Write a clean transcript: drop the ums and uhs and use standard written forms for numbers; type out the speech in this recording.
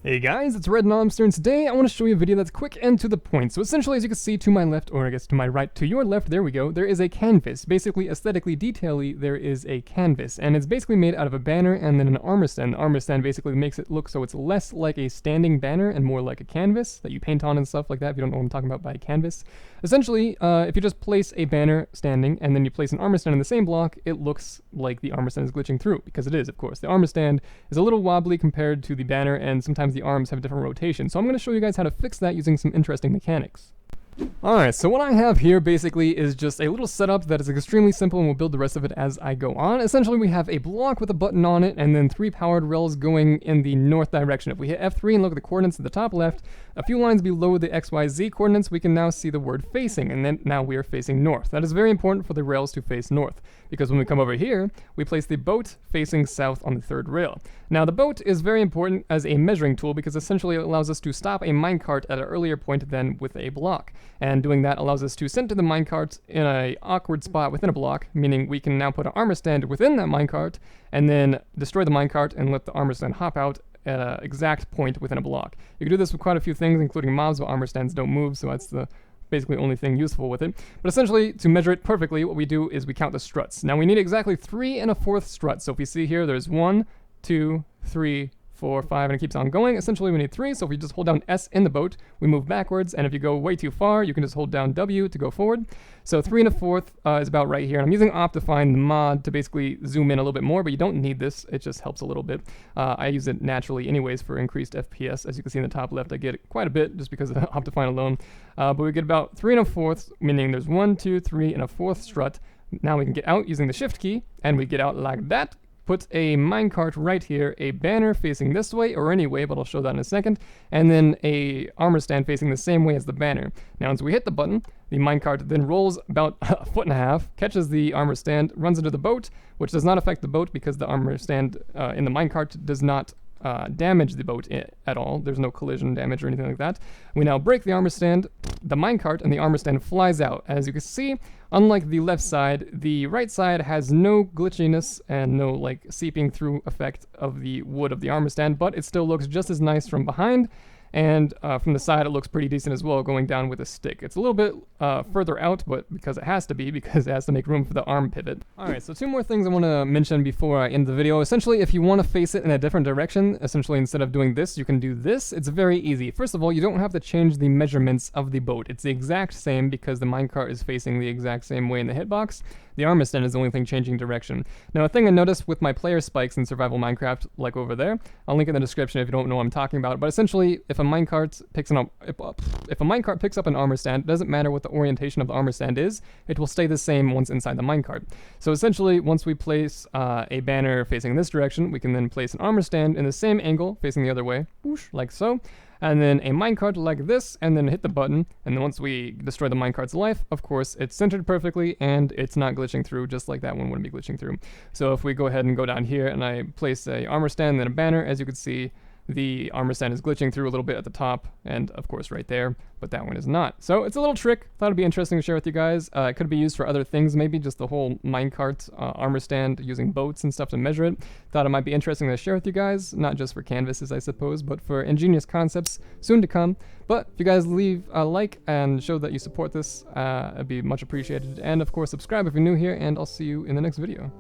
Hey guys, it's Red Nomster, and today I want to show you a video that's quick and to the point. So essentially, as you can see to my left, or I guess to my right, to your left, there we go, there is a canvas. Basically, aesthetically, detail-y, there is a canvas, and it's basically made out of a banner and then an armor stand. The armor stand basically makes it look so it's less like a standing banner and more like a canvas that you paint on and stuff like that, if you don't know what I'm talking about by canvas. Essentially, if you just place a banner standing and then you place an armor stand in the same block, it looks like the armor stand is glitching through, because it is, of course. The armor stand is a little wobbly compared to the banner, and sometimes the arms have different rotation. So I'm going to show you guys how to fix that using some interesting mechanics. Alright, so what I have here basically is just a little setup that is extremely simple, and we'll build the rest of it as I go on. Essentially, we have a block with a button on it, and then 3 powered rails going in the north direction. If we hit F3 and look at the coordinates at the top left, a few lines below the XYZ coordinates, we can now see the word facing, and then now we are facing north. That is very important for the rails to face north, because when we come over here, we place the boat facing south on the 3rd rail. Now, the boat is very important as a measuring tool, because essentially it allows us to stop a minecart at an earlier point than with a block. And doing that allows us to center the minecart in an awkward spot within a block, meaning we can now put an armor stand within that minecart, and then destroy the minecart and let the armor stand hop out at an exact point within a block. You can do this with quite a few things, including mobs, but armor stands don't move, so that's the basically only thing useful with it. But essentially, to measure it perfectly, what we do is we count the struts. Now we need exactly 3 1/4 struts. So if you see here, there's 1, 2, 3, 4, 5, and it keeps on going. Essentially, we need 3, so if we just hold down S in the boat, we move backwards, and if you go way too far, you can just hold down W to go forward. So 3 1/4 is about right here, and I'm using Optifine, the mod, to basically zoom in a little bit more, but you don't need this, it just helps a little bit. I use it naturally anyways for increased FPS. As you can see in the top left, I get quite a bit just because of Optifine alone. But we get about 3 1/4, meaning there's 1, 2, 3 1/4 strut. Now we can get out using the Shift key, and we get out like that. Put a minecart right here, a banner facing this way or any way, but I'll show that in a second, and then a armor stand facing the same way as the banner. Now, as we hit the button, the minecart then rolls about 1.5 feet, catches the armor stand, runs into the boat, which does not affect the boat because the armor stand in the minecart does not damage the boat at all. There's no collision damage or anything like that. We now break the armor stand, the minecart, and the armor stand flies out. As you can see, unlike the left side, the right side has no glitchiness and no like seeping through effect of the wood of the armor stand, but it still looks just as nice from behind. And from the side, it looks pretty decent as well, going down with a stick. It's a little bit further out, but because it has to be, because it has to make room for the arm pivot. Alright, so 2 more things I want to mention before I end the video. Essentially, if you want to face it in a different direction, essentially instead of doing this, you can do this. It's very easy. First of all, you don't have to change the measurements of the boat. It's the exact same because the minecart is facing the exact same way in the hitbox. The armor stand is the only thing changing direction. Now, a thing I noticed with my player spikes in Survival Minecraft, like over there, I'll link in the description if you don't know what I'm talking about, but essentially, if a minecart picks up an armor stand, it doesn't matter what the orientation of the armor stand is, it will stay the same once inside the minecart. So essentially, once we place a banner facing this direction, we can then place an armor stand in the same angle, facing the other way, whoosh, like so, and then a minecart like this, and then hit the button, and then once we destroy the minecart's life, of course, it's centered perfectly, and it's not glitching through, just like that one wouldn't be glitching through. So if we go ahead and go down here, and I place a armor stand, and then a banner, as you can see, the armor stand is glitching through a little bit at the top, and of course right there, but that one is not. So it's a little trick. Thought it'd be interesting to share with you guys. It could be used for other things, maybe just the whole minecart armor stand using boats and stuff to measure it. Thought it might be interesting to share with you guys, not just for canvases, I suppose, but for ingenious concepts soon to come. But if you guys leave a like and show that you support this, it'd be much appreciated. And of course, subscribe if you're new here, and I'll see you in the next video.